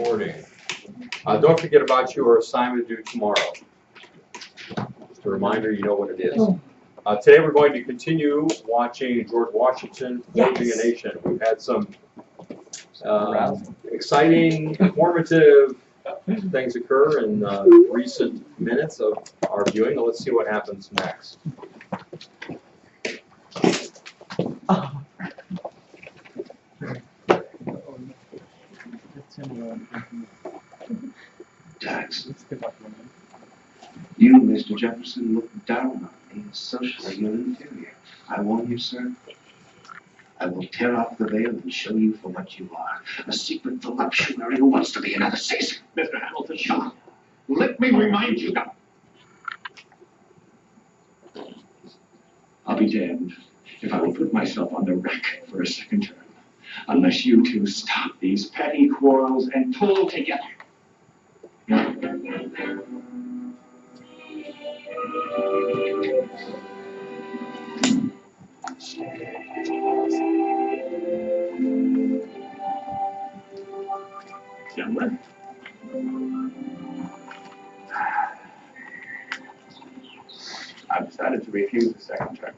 recording. Don't forget about your assignment due tomorrow. Just a reminder, you know what it is. Today we're going to continue watching George Washington Building a Nation. We've had some exciting, informative things occur in recent minutes of our viewing. Let's see what happens next. Tax. You, Mr. Jefferson, look down on me as socially your inferior. I warn you, sir. I will tear off the veil and show you for what you are. A secret voluptuary who wants to be another Caesar. Mr. Hamilton Shaw, let me remind you. I'll be damned if I will put myself on the rack for a second term, unless you two stop these petty quarrels and pull together. Gentlemen, I've decided to refuse the second term.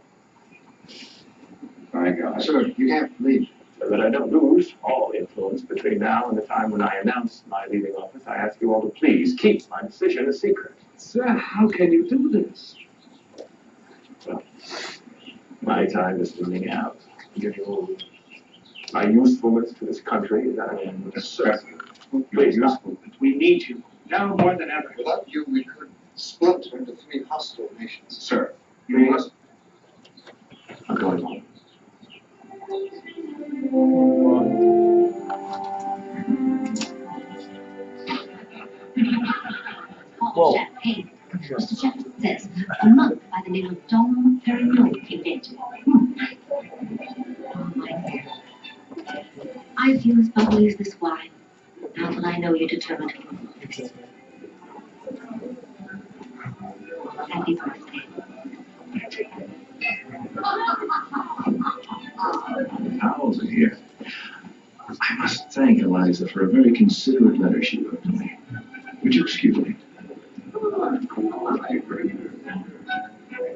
My God. Sir, you can't leave. So that I don't lose all influence between now and the time when I announce my leaving office, I ask you all to please keep my decision a secret. Sir, how can you do this? Well, my time is running out. Getting old. My usefulness to this country is at an end. Yes, sir. Please, useful. We need you now more than ever. Without you, we could splinter into 3 hostile nations. Sir, you must. I'm going home. Champagne. Mr. Jefferson says a monk by the name of Dom Perignon invented it. Oh, my dear. I feel as bubbly as this wine, now that I know you're determined to move. Happy birthday. Towels are here. I must thank Eliza for a very considerate letter she wrote to me. Would you excuse me?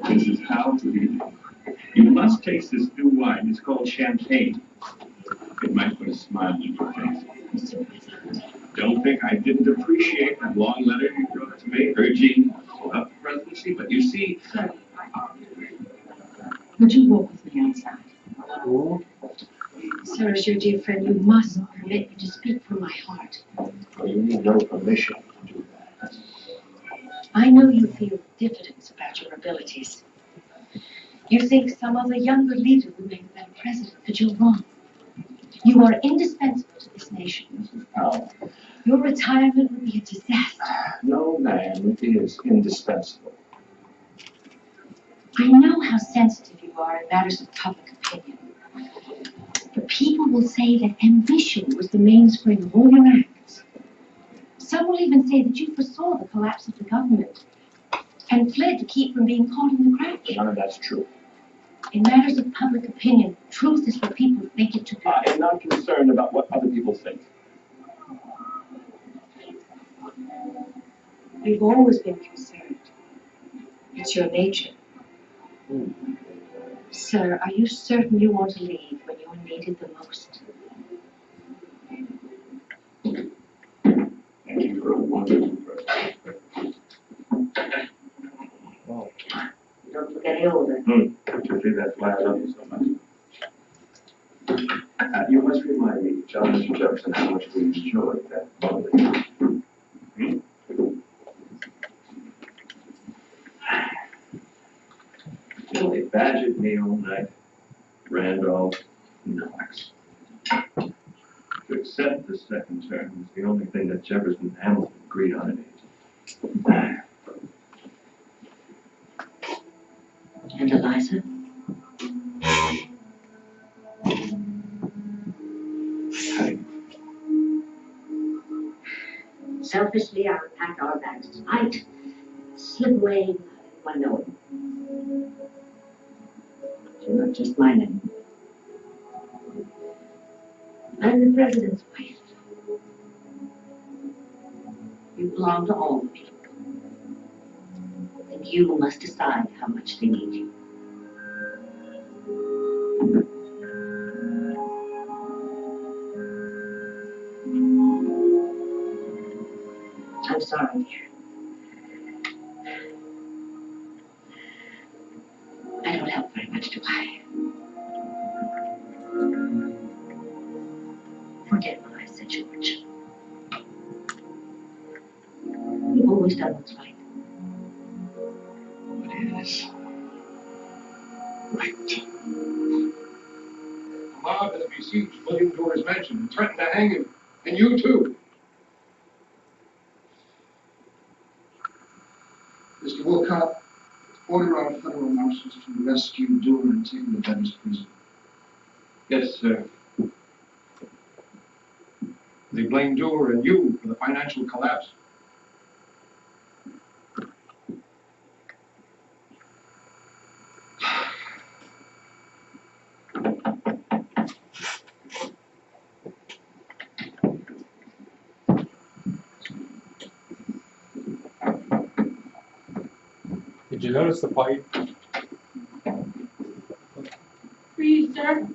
Mrs. Howe, good evening. You must taste this new wine. It's called champagne. It might put a smile on your face. Don't think I didn't appreciate that long letter you wrote to me, urging up the presidency, but you see... Sir, would you walk with me outside? Sir, as your dear friend, you must permit me to speak from my heart. Well, you need no permission to do that. I know you feel diffidence about your abilities. You think some other younger leader would make a better president, but you're wrong. You are indispensable to this nation. Mrs. Howe, Your retirement would be a disaster. no man is indispensable. I know how sensitive you are in matters of public opinion. But people will say that ambition was the mainspring of all your acts. Some will even say that you foresaw the collapse of the government and fled to keep from being caught in the crash. None of that's true. In matters of public opinion, truth is what people think it to be. I am not concerned about what other people think. You've always been concerned. It's your nature. Sir, are you certain you want to leave when you're needed the most? Thank you for a wonderful birthday. Well, You don't look any older. You think that's why I love you so much. you must remind me, John Mr. Jefferson, how much we enjoyed that moment. Well, they badgered me all night. Randolph, Knox. To accept the second term was the only thing that Jefferson and Hamilton agreed on in it. And Eliza? Selfishly, I would pack our bags tonight, slip away one knowing. You're not just my name. I'm the president's wife. belong to all the people. And you must decide how much they need you. I'm sorry, dear. I don't help very much, do I? Forget what I said, George. You've always done what's right. What is right? The mob has besieged William Dore's mansion and threatened to hang him. And you too. Mr. Wilcott, order our federal marshals to rescue Dore and take him to Ben's prison. Yes, sir. They blame Dore and you for the financial collapse. Did you notice the pipe? Freezer.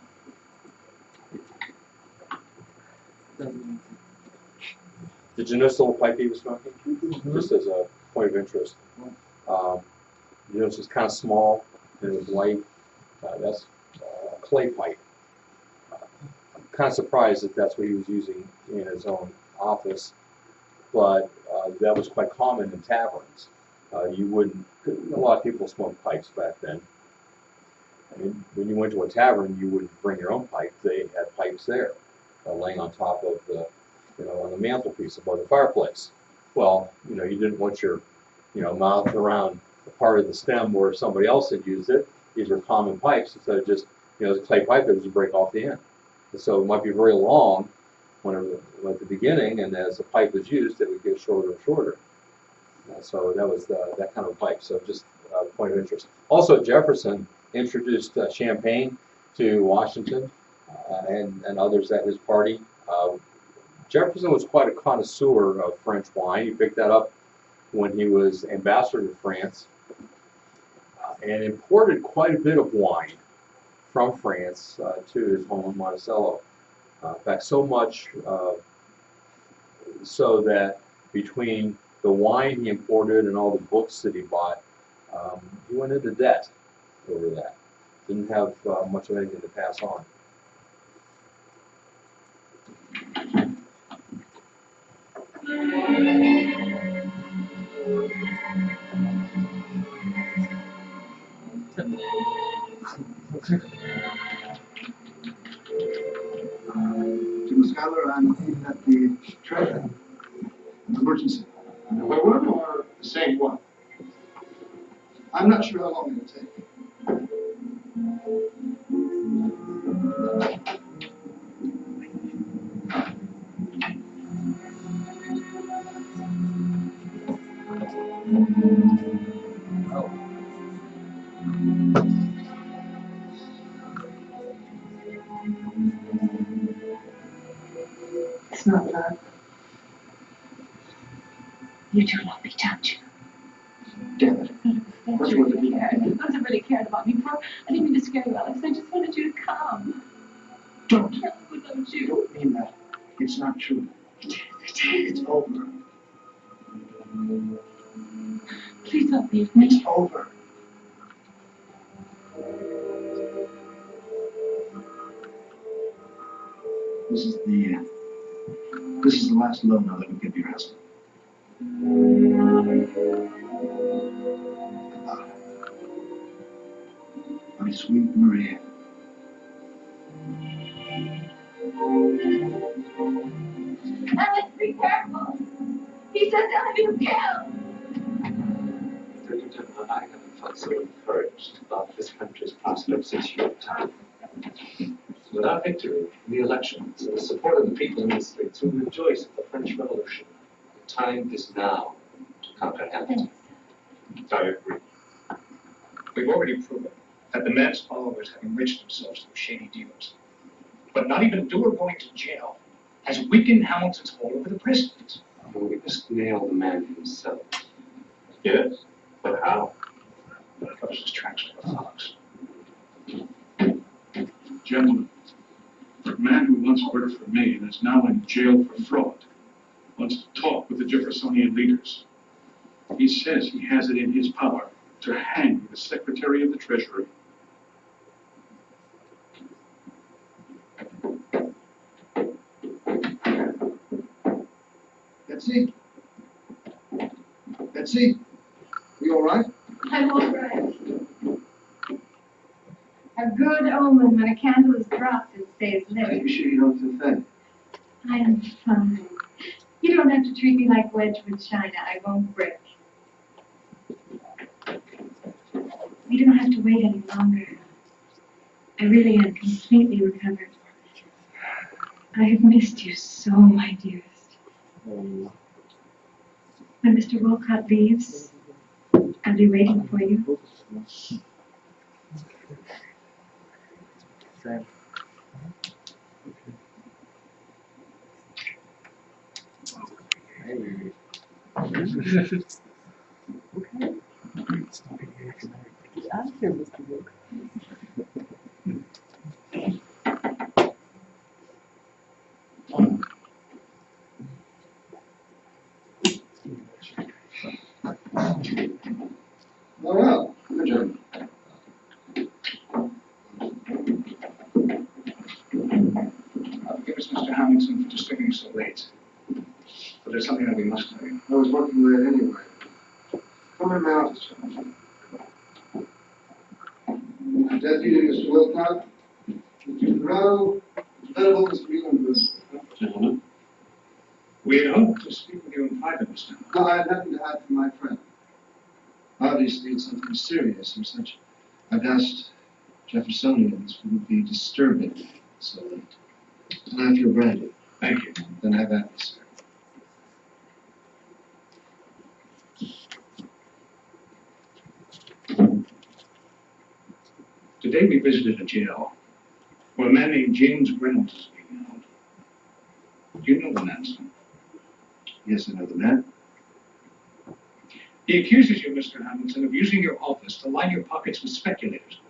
Did you notice the little pipe he was smoking? Just as a point of interest. You notice it's kind of small and it was white. That's a clay pipe. I'm kind of surprised that that's what he was using in his own office, but that was quite common in taverns. You wouldn't, a lot of people smoked pipes back then. I mean, when you went to a tavern, you wouldn't bring your own pipe. They had pipes there, laying on top of the, on the mantelpiece above the fireplace. Well, you didn't want your, mouth around the part of the stem where somebody else had used it. These were common pipes instead of just, it's a clay pipe that would just break off the end. And so it might be very long at the beginning, and as the pipe was used, it would get shorter and shorter. So that was that kind of pipe. So just a point of interest. Also, Jefferson introduced champagne to Washington and others at his party. Jefferson was quite a connoisseur of French wine. He picked that up when he was ambassador to France and imported quite a bit of wine from France to his home in Monticello. In fact, so much so that between the wine he imported and all the books that he bought, he went into debt over that. Didn't have much of anything to pass on. Jim Schuyler, I'm at the treasure. Emergency. Another one or the same one? I'm not sure how long it'll take. It's not love. You do love me, don't you? Damn it. What's with it? You wasn't really cared about me, bro. I didn't mean to scare you, Alex. I just wanted you to come. Don't. I loved You you. don't mean that. It's not true. It is. It's over. Please don't leave me. It's over. This is the last loan I'll ever give your husband. Goodbye. My sweet Maria. Alex, be careful. He says they'll have you killed. I haven't felt so encouraged about this country's prospects since your time. With our victory in the elections and the support of the people in the streets who rejoice at the French Revolution, the time is now to conquer Hamilton. I agree. We've already proven that the man's followers have enriched themselves through shady dealers. But not even Dore going to jail has weakened Hamilton's hold over the president. When we witnessed nail the man himself. Yes? But how? That follows his tracks like a fox. Gentlemen, a man who once worked for me and is now in jail for fraud wants to talk with the Jeffersonian leaders. He says he has it in his power to hang the Secretary of the Treasury. Betsy? Betsy? You all right? I'm all right. A good omen when a candle is dropped and stays Are lit. you sure you don't feel faint? I'm fine. You don't have to treat me like Wedgwood china. I won't break. We don't have to wait any longer. I really am completely recovered. I have missed you so, my dearest. When Mr. Wolcott leaves, I'll be waiting for you. Oh, well, good job. Forgive us, Mr. Hamilton, for disturbing you so late. But there's something that we must tell you. I was working late anyway. Come in my office, John. Deputy Mr. Wilcott, Mr. Monroe, Venables, Greenwood. Gentlemen, we had hoped to speak with you in private, Mr. Hamilton. No, I had nothing to hide from my friend. Obviously, it's something serious and such. I've asked Jeffersonians wouldn't be disturbing so late. And I feel brandy. Thank you. Then have at it, sir. Today we visited a jail where a man named James Reynolds is being held. Do you know the man, sir? Yes, I know the man. He accuses you, Mr. Hamilton, of using your office to line your pockets with speculators.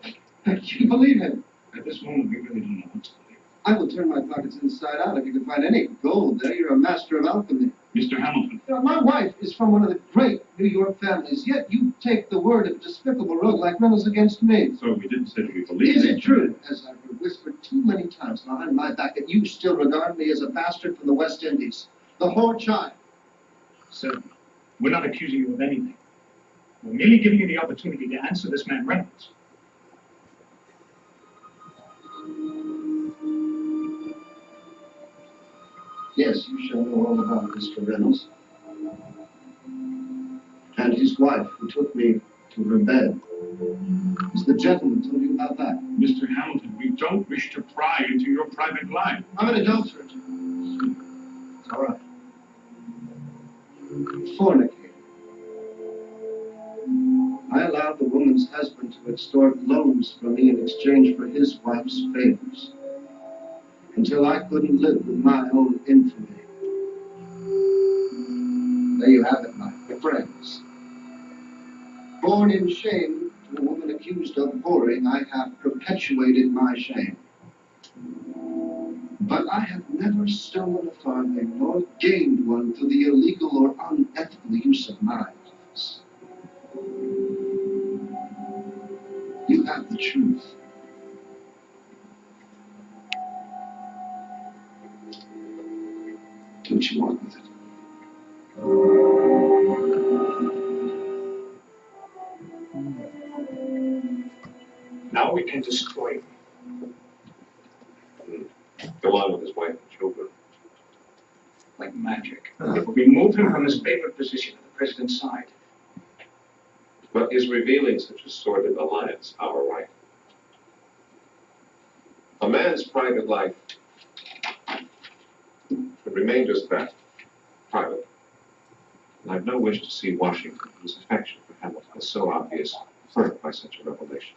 You believe him? At this moment, we really don't know what to believe. I will turn my pockets inside out if you can find any gold there. You're a master of alchemy. Mr. Hamilton, You know, my wife is from one of the great New York families, yet you take the word of a despicable rogue like Reynolds against me. so we didn't say that we believe Is it true, as I've whispered too many times behind my back, that you still regard me as a bastard from the West Indies? The whore child. Sir, we're not accusing you of anything. We're merely giving you the opportunity to answer this man Reynolds. Yes, you shall know all about Mr. Reynolds. And his wife, who took me to her bed. Has the gentleman told you about that? Mr. Hamilton, we don't wish to pry into your private life. I'm an adulterer. It's all right. Fornicating. I allowed the woman's husband to extort loans from me in exchange for his wife's favors, until I couldn't live with my own infamy. There you have it, my friends. Born in shame to a woman accused of whoring, I have perpetuated my shame. But I have never stolen a farthing nor gained one through the illegal or unethical use of my office. You have the truth. Do what you want with it. Now we can destroy him. Go on with his wife and children. Like magic. If we remove him from his favorite position at the president's side. But is revealing such a sordid alliance our right? A man's private life should remain just that, private. And I've no wish to see Washington, whose affection for Hamilton is so obvious, hurt by such a revelation.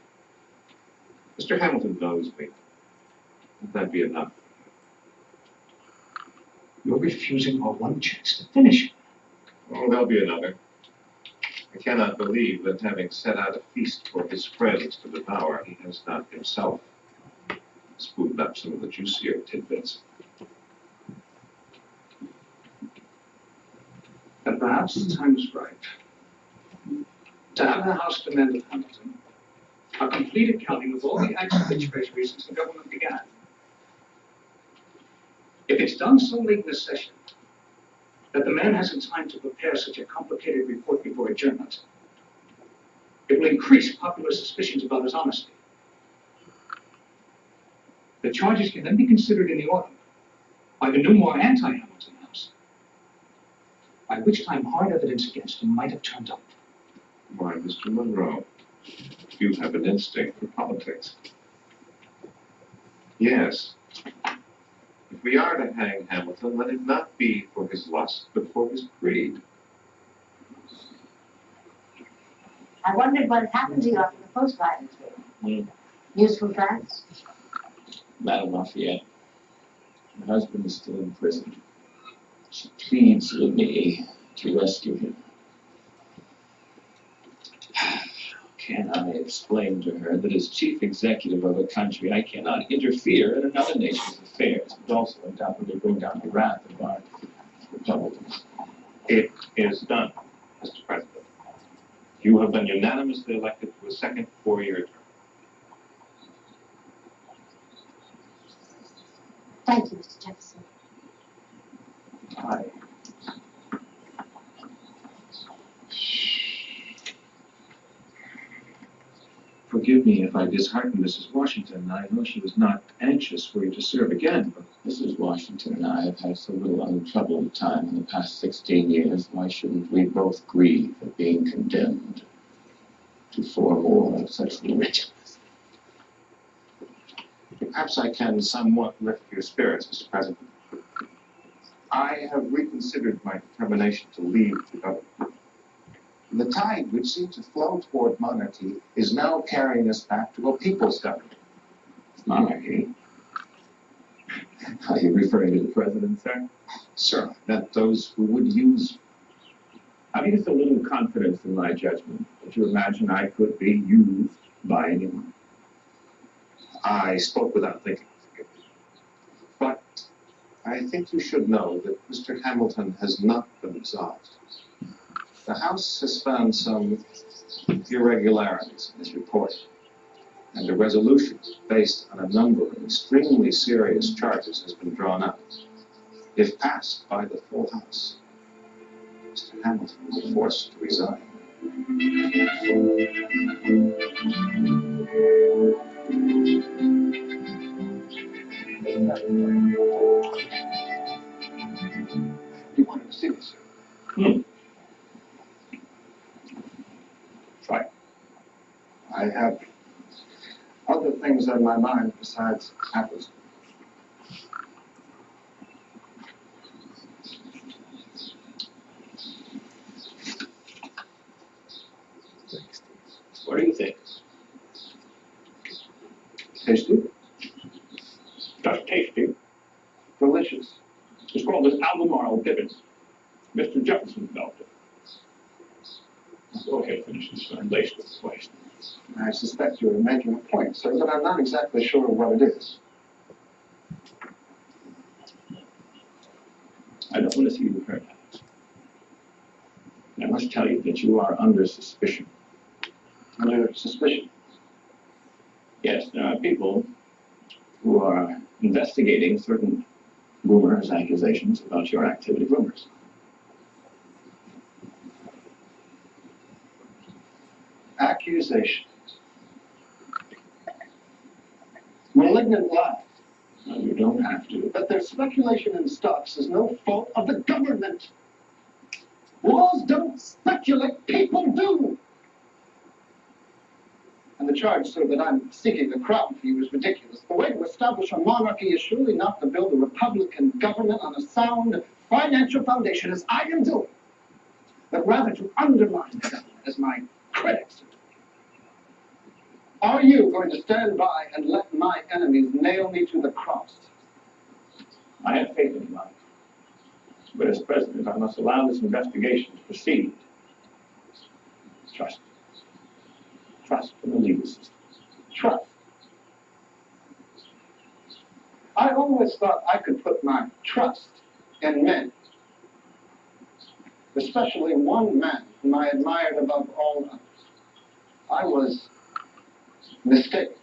Mr. Hamilton knows me. Let that be enough. You're refusing our one chance to finish him. Oh, there'll be another. I cannot believe that having set out a feast for his friends to devour, he has not himself spooned up some of the juicier tidbits. But perhaps the time is right to have the House demand of Hamilton a complete accounting of all the acts of the Treasury since the government began. If it's done so late in the session that the man hasn't time to prepare such a complicated report before adjournment, it will increase popular suspicions about his honesty. The charges can then be considered in the autumn by the new, more anti-Hamilton House, by which time hard evidence against him might have turned up. Why, Mr. Monroe, you have an instinct for politics. Yes. If we are to hang Hamilton, let it not be for his lust, but for his greed. I wondered what had happened to you after the post-violence came. Useful facts? Madame Lafayette, her husband is still in prison. She pleads with me to rescue him. Can I explain to her that as chief executive of a country, I cannot interfere in another nation's affairs, but also undoubtedly bring down the wrath of our Republicans? It is done, Mr. President. You have been unanimously elected to a second four-year term. Thank you, Mr. Jefferson. I Forgive me if I disheartened Mrs. Washington. I know she was not anxious for you to serve again, but Mrs. Washington and I have had so little untroubled time in the past 16 years. Why shouldn't we both grieve at being condemned to 4 more of such ridiculous? Perhaps I can somewhat lift your spirits, Mr. President. I have reconsidered my determination to leave the government. The tide which seemed to flow toward monarchy is now carrying us back to a people's government. Monarchy? Are you referring to the president, sir? Sir, that those who would use... Have you so little confidence in my judgment that you imagine I could be used by anyone? I spoke without thinking. But I think you should know that Mr. Hamilton has not been absolved. The House has found some irregularities in his report, and a resolution based on a number of extremely serious charges has been drawn up. If passed by the full House, Mr. Hamilton will be forced to resign. You wanted to see this, sir? Right. I have other things on my mind besides apples. What do you think? Tasty? Just tasty. Delicious. It's called this Albemarle Pippins. Mr. Jefferson developed it. Go ahead, finish this and lace with the place. I suspect you're making a point, sir, but I'm not exactly sure what it is. I don't want to see you hurt, Alex. I must tell you that you are under suspicion. Under suspicion? Yes, there are people who are investigating certain rumors, accusations about your activity. Rumors. Accusations. Malignant lie. No, you don't have to. That their speculation in stocks is no fault of the government. Laws don't speculate, people do. And the charge, sir, that I'm seeking the crown for you is ridiculous. The way to establish a monarchy is surely not to build a republican government on a sound financial foundation, as I am doing, but rather to undermine the government, as my critics are doing. Are you going to stand by and let my enemies nail me to the cross? I have faith in you, Alex. But as president, I must allow this investigation to proceed. Trust. Trust in the legal system. Trust. I always thought I could put my trust in men, especially one man whom I admired above all others. I was mistaken.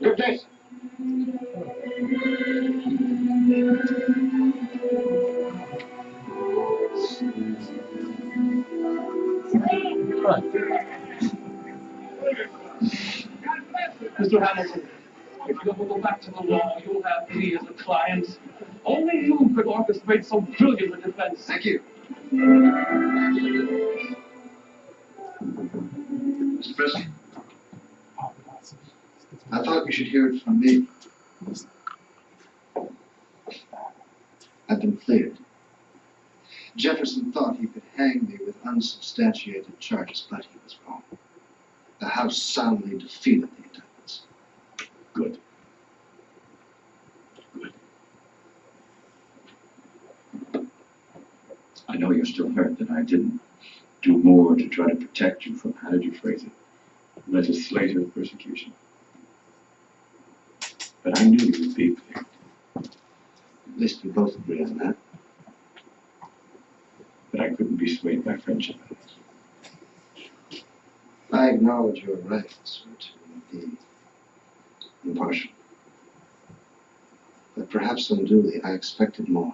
Good day, sir. Mr. Hamilton, if you ever go back to the law, you'll have me as a client. Only you could orchestrate so brilliant a defense. Thank you. Mr. President, I thought you should hear it from me. I've been cleared. Jefferson thought he could hang me with unsubstantiated charges, but he was wrong. The House soundly defeated the indictments. Good. Good. I know you're still hurt that I didn't do more to try to protect you from, how did you phrase it, legislative persecution. But I knew you would be cleared. At least we both agree on that. But I couldn't be swayed by friendship. I acknowledge your right, sir, to be impartial. But perhaps unduly, I expected more.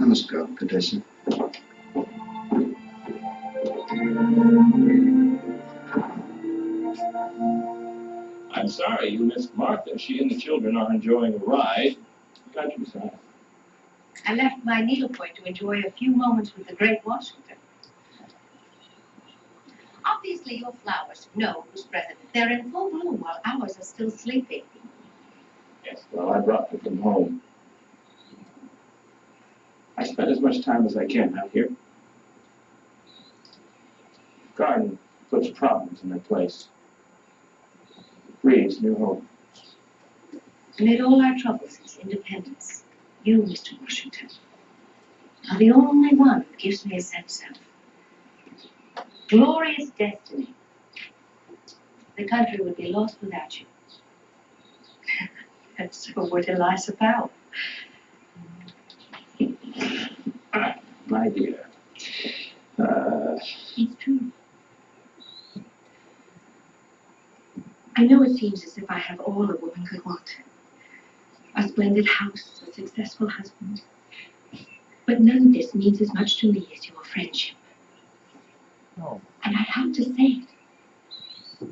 I must go. Good day, sir. I'm sorry you missed Martha. She and the children are enjoying a ride in the countryside. I left my needlepoint to enjoy a few moments with the great Washington. Obviously, your flowers know who's president. They're in full bloom while ours are still sleeping. Yes, well, I brought them from home. I spend as much time as I can out here. Garden puts problems in their place. Breeds new hope. Amid all our troubles since independence, you, Mr. Washington, are the only one who gives me a sense of glorious destiny. The country would be lost without you. And so would Eliza Powell. My dear. It's true. I know it seems as if I have all a woman could want. A splendid house, a successful husband. But none of this means as much to me as your friendship. Oh. And I have to say it.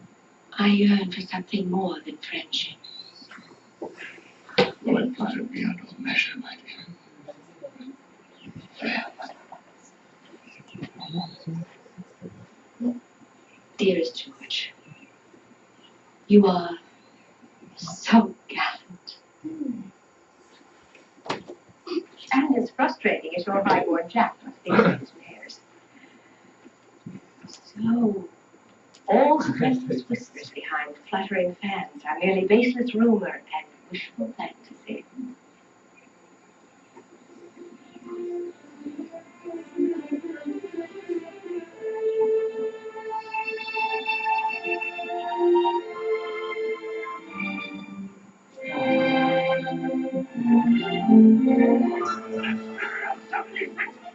I yearn for something more than friendship. Well, it flattered beyond all measure, my dear. Dearest George, you are so gallant. And as frustrating as your high-born Jack must be with his wares. So, all the restless whispers behind fluttering fans are merely baseless rumor and wishful fantasy.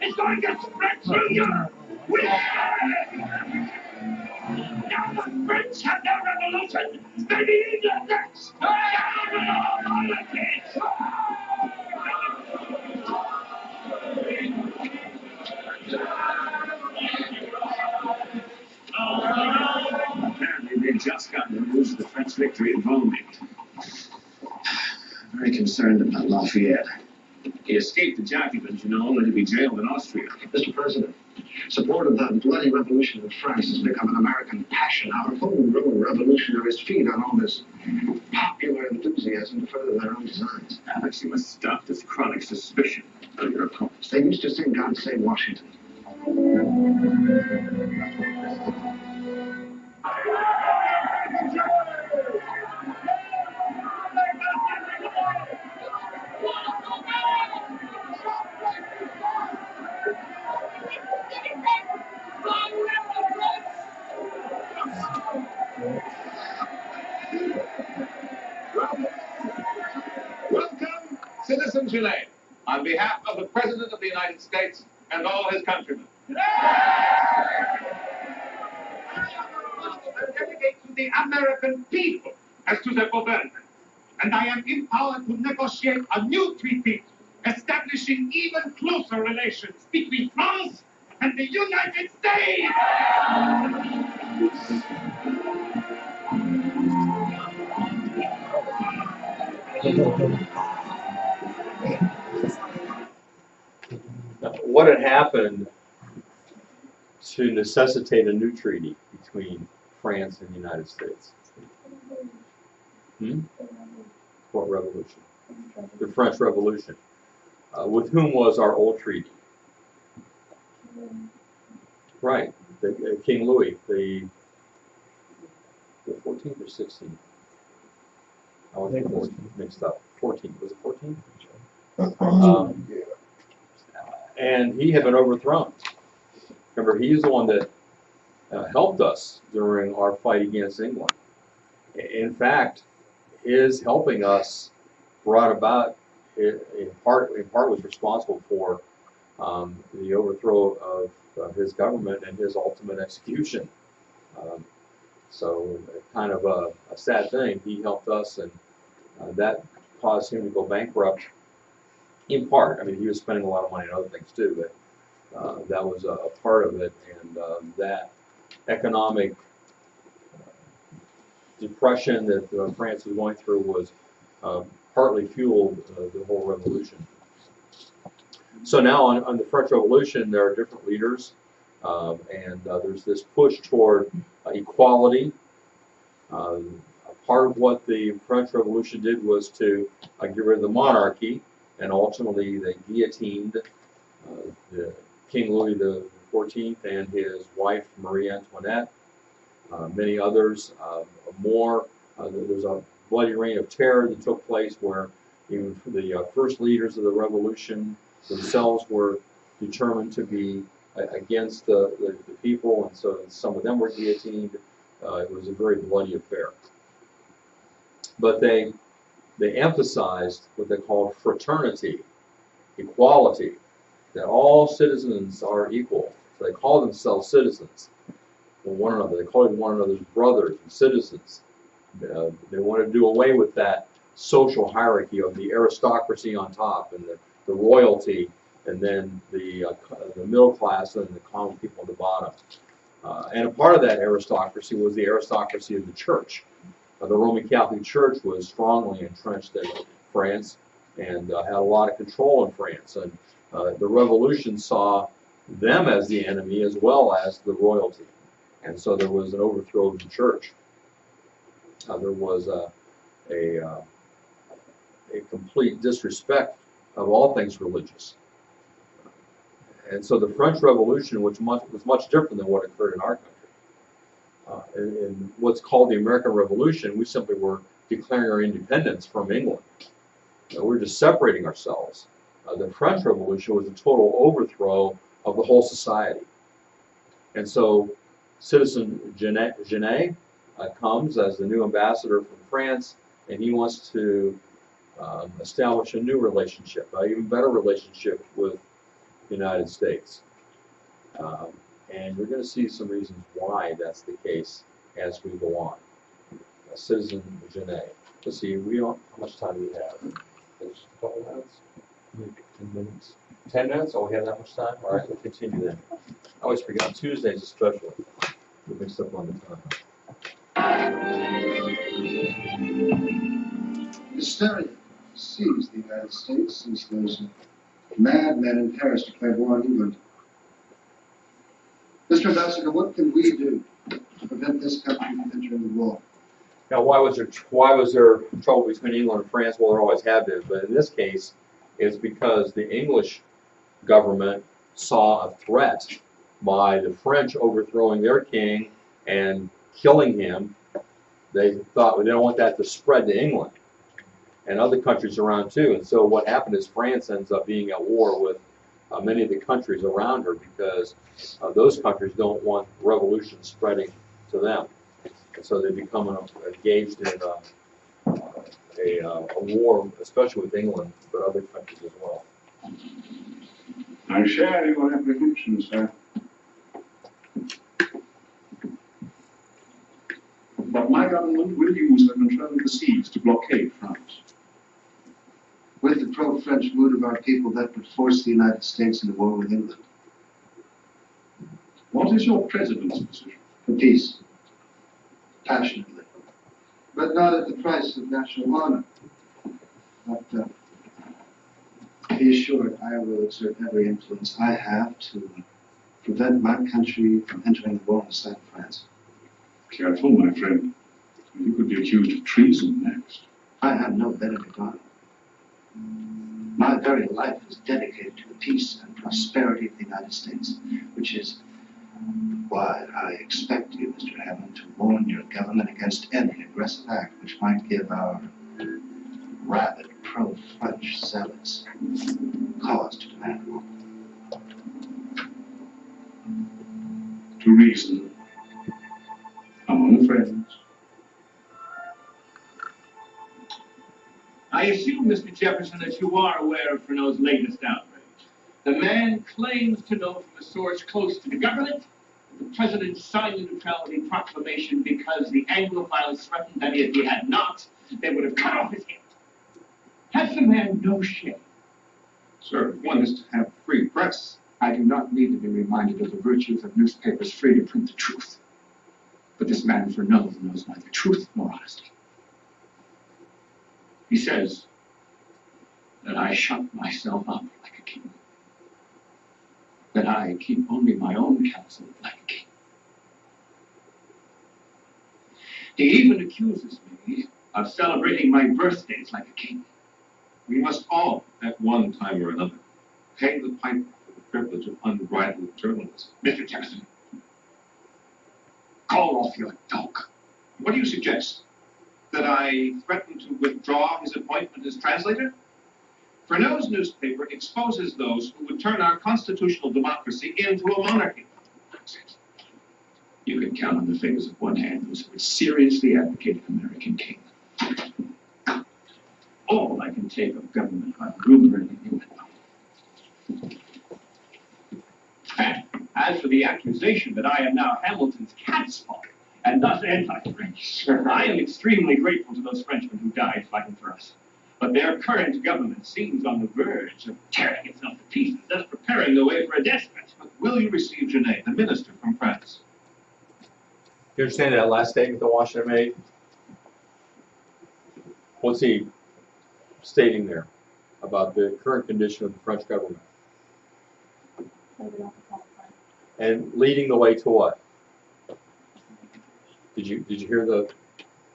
It's going to spread through Europe! Now the French have no revolution! Maybe England next! Apparently they just got the news of the French victory at Vendée. Very concerned about Lafayette. He escaped the Jacobins, you know, only to be jailed in Austria. Mr. President, support of the bloody revolution in France has become an American passion. Our homegrown revolutionaries feed on all this popular enthusiasm to further their own designs. Alex, you must stop this chronic suspicion of your opponents. They used to sing God Save Washington. Citizen Genet, on behalf of the President of the United States and all his countrymen. I delegate to the American people as to the government, and I am empowered to negotiate a new treaty establishing even closer relations between France and the United States. Now, what had happened to necessitate a new treaty between France and the United States? What revolution? The French Revolution. With whom was our old treaty? Right, King Louis, the 14th or 16th? I was 14, mixed up. 14, was it 14? And he had been overthrown. Remember, he's the one that helped us during our fight against England. In fact, his helping us brought about, in part was responsible for the overthrow of his government and his ultimate execution. So kind of a sad thing. He helped us, and that caused him to go bankrupt in part. I mean, he was spending a lot of money on other things too, but that was a part of it, and that economic depression that France was going through was partly fueled the whole revolution. So now on the French Revolution, there are different leaders, and there's this push toward equality. Part of what the French Revolution did was to get rid of the monarchy, and ultimately they guillotined the King Louis XIV and his wife Marie Antoinette. Many others more. There's a bloody reign of terror that took place where even the first leaders of the revolution themselves were determined to be against the people, and so some of them were guillotined. It was a very bloody affair. But they emphasized what they called fraternity, equality, that all citizens are equal. So they call themselves citizens with one another. They called one another's brothers and citizens. They wanted to do away with that social hierarchy of the aristocracy on top and the royalty, and then the middle class and the common people at the bottom. And a part of that aristocracy was the aristocracy of the church. The Roman Catholic Church was strongly entrenched in France and had a lot of control in France. And the revolution saw them as the enemy as well as the royalty. And so there was an overthrow of the church. There was a complete disrespect of all things religious. And so the French Revolution, which was much different than what occurred in our country. In what's called the American Revolution, we simply were declaring our independence from England. We were just separating ourselves. The French Revolution was a total overthrow of the whole society. And so Citizen Genet comes as the new ambassador from France, and he wants to establish a new relationship, an even better relationship with the United States. And you're going to see some reasons why that's the case as we go on. Citizen Genet. Let's see, how much time do we have? Just a couple minutes? Maybe 10 minutes. 10 minutes? Oh, we have that much time? All right, we'll continue then. I always forget, on Tuesdays especially, we mix up on the time. Hysteria seized the United States since those madmen in Paris declared war on England. Mr. Ambassador, what can we do to prevent this country from entering the war? Now, why was there trouble between England and France? Well, there always have been, but in this case, it's because the English government saw a threat by the French overthrowing their king and killing him. They thought, well, they don't want that to spread to England and other countries around too. And so what happened is France ends up being at war with many of the countries around her because those countries don't want revolution spreading to them. And so they become engaged in a war, especially with England, but other countries as well. I share your apprehension, sir. But my government will use the control of the seas to blockade France. With the pro-French mood of our people, that would force the United States into war with England. What is your president's position? For peace. Passionately. But not at the price of national honor. But be assured, I will exert every influence I have to prevent my country from entering the war on the side of France. Careful, my friend. You could be accused of treason next. I have no Benedict Arnold. My very life is dedicated to the peace and prosperity of the United States, which is why I expect you, Mr. Hammond, to warn your government against any aggressive act which might give our rabid pro-French zealots cause to demand war. To reason among friends. I assume, Mr. Jefferson, that you are aware of Freneau's latest outrage. The man claims to know from a source close to the government that the president signed the neutrality proclamation because the Anglophiles threatened that if he had not, they would have cut off his head. Has the man no shame? Sir, one is to have free press. I do not need to be reminded of the virtues of newspapers free to print the truth. But this man Freneau knows neither truth nor honesty. He says that I shut myself up like a king. That I keep only my own counsel like a king. He even accuses me of celebrating my birthdays like a king. We must all, at one time or another, pay the piper for the privilege of unbridled journalism. Mr. Jefferson, call off your dog. What do you suggest? That I threaten to withdraw his appointment as translator? Freneau's newspaper exposes those who would turn our constitutional democracy into a monarchy. Nonsense. You can count on the fingers of one hand those who would seriously advocate an American king. All I can take of government by rumor and innuendo. And as for the accusation that I am now Hamilton's catspaw, and thus anti-French, I am extremely grateful to those Frenchmen who died fighting for us. But their current government seems on the verge of tearing itself to pieces, thus preparing the way for a despot. But will you receive Genet, the minister from France? You understand that last statement that Washington made? What's he stating there about the current condition of the French government? And leading the way to what? Did you hear the,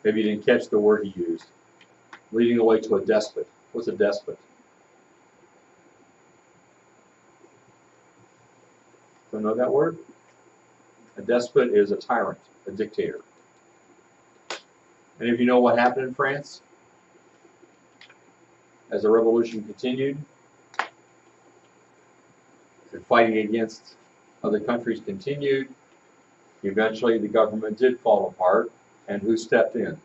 maybe you didn't catch the word he used. Leading the way to a despot. What's a despot? Don't know that word? A despot is a tyrant, a dictator. Any of you know what happened in France? As the revolution continued, the fighting against other countries continued. Eventually, the government did fall apart, and who stepped in?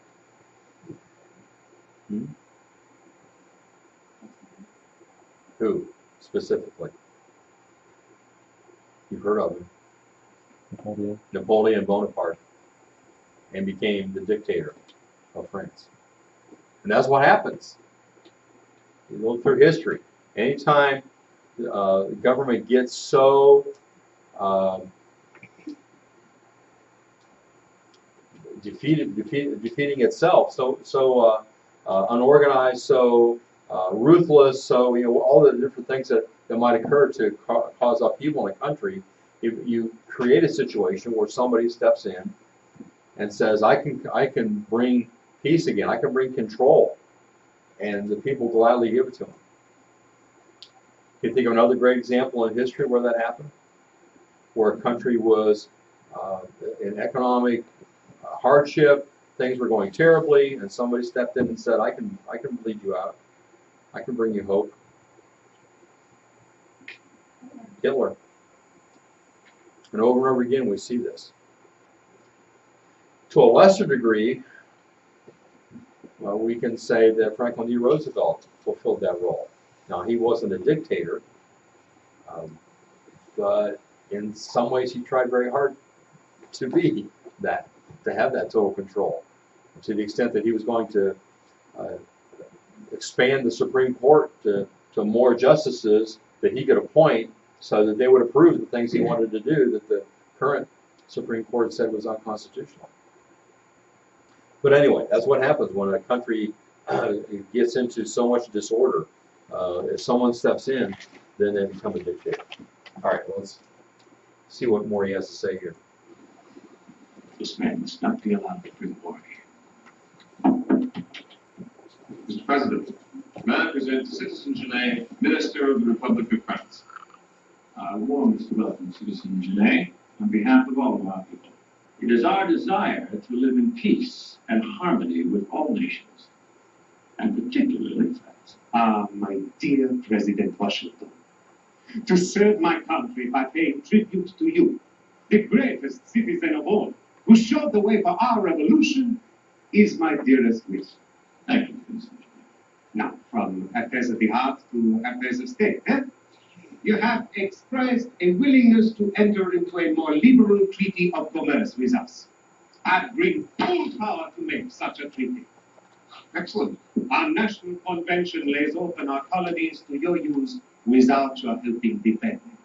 Who, specifically? You've heard of him. Napoleon Bonaparte, and became the dictator of France. And that's what happens. You look through history. Anytime the government gets so defeating itself, so unorganized, so ruthless, so all the different things that might occur to cause upheaval in a country, you create a situation where somebody steps in and says, I can bring peace again, I can bring control, and the people gladly give it to them. Can you think of another great example in history where that happened? Where a country was in economic hardship, things were going terribly, and somebody stepped in and said, I can lead you out. I can bring you hope. Hitler. And over and over again we see this. To a lesser degree, we can say that Franklin D. Roosevelt fulfilled that role. Now, he wasn't a dictator, but in some ways he tried very hard to be that, to have that total control. To the extent that he was going to expand the Supreme Court to more justices that he could appoint so that they would approve the things he wanted to do that the current Supreme Court said was unconstitutional. But anyway, that's what happens when a country gets into so much disorder. If someone steps in, then they become a dictator. All right, well, let's see what more he has to say here. This man must not be allowed to bring war here. Mr. President, may I present Citizen Genet, Minister of the Republic of France. Warmest welcome, Citizen Genet, on behalf of all of our people. It is our desire to live in peace and harmony with all nations, and particularly France. My dear President Washington, to serve my country by paying tribute to you, the greatest citizen of all, who showed the way for our revolution, is my dearest wish. Thank you, Citizen Genet. Now, from affairs of the heart to affairs of state, you have expressed a willingness to enter into a more liberal treaty of commerce with us. I bring full power to make such a treaty. Excellent. Our national convention lays open our colonies to your use without your helping defend them.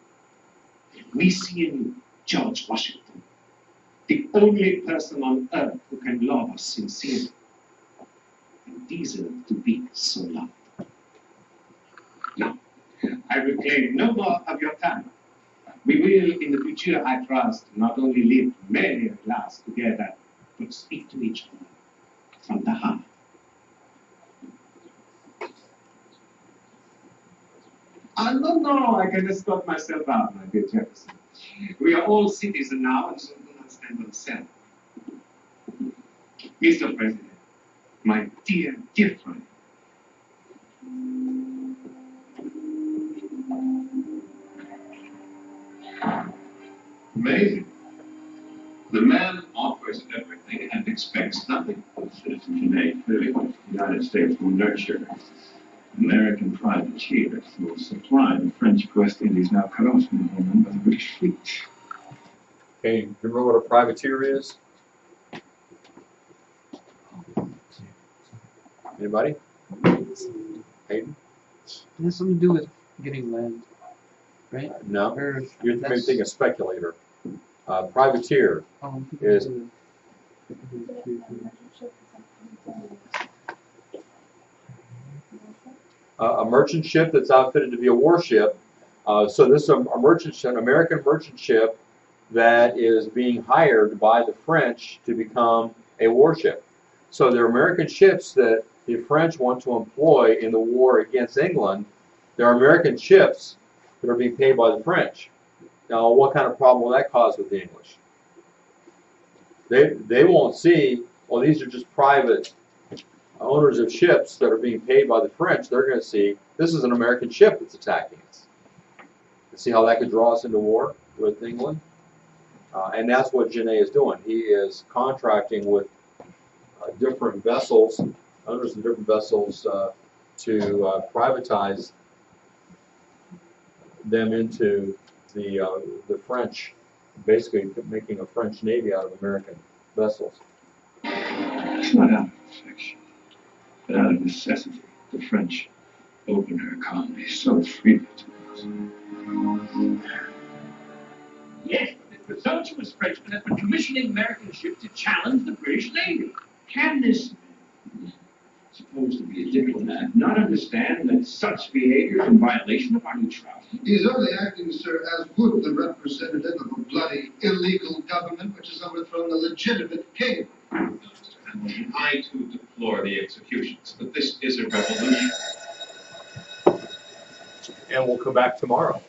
We see in you, George Washington, the only person on earth who can love us sincerely and deserve to be so loved. Now, I will claim no more of your time. We will, in the future, I trust, not only live many at last together, but speak to each other from the heart. No, I can escort myself out, my dear Jefferson. We are all citizens now, and so do not stand on self. Mr. President, my dear, dear friend, Amazing. The man offers everything and expects nothing. Citizen Genet clearly hopes the United States will nurture American privateers who will supply the French West Indies, now cut off from the homeland by the British fleet. Okay, you remember what a privateer is? Anybody? Hayden? It has something to do with getting land, right? No. Or You're maybe that's- thinking speculator. Privateer is a merchant ship that's outfitted to be a warship. So this is a merchant ship, an American merchant ship that is being hired by the French to become a warship. So they're American ships that the French want to employ in the war against England. There are American ships that are being paid by the French. Now, what kind of problem will that cause with the English? They won't see, well, these are just private owners of ships that are being paid by the French. They're going to see, this is an American ship that's attacking us. See how that could draw us into war with England? And that's what Genet is doing. He is contracting with different vessels, owners of different vessels, to privatize them into the French, basically making a French Navy out of American vessels. It's not out of affection, but out of necessity. The French opened their colonies so freely to us. Yes, but the presumptuous Frenchman has been commissioning American ships to challenge the British Navy. Can this man, supposed to be a diplomat, not understand that such behavior is in violation of our neutrality? He is only acting, sir, as would the representative of a bloody, illegal government which has overthrown the legitimate king. Mr. Hamilton, I too deplore the executions, but this is a revolution. And we'll come back tomorrow.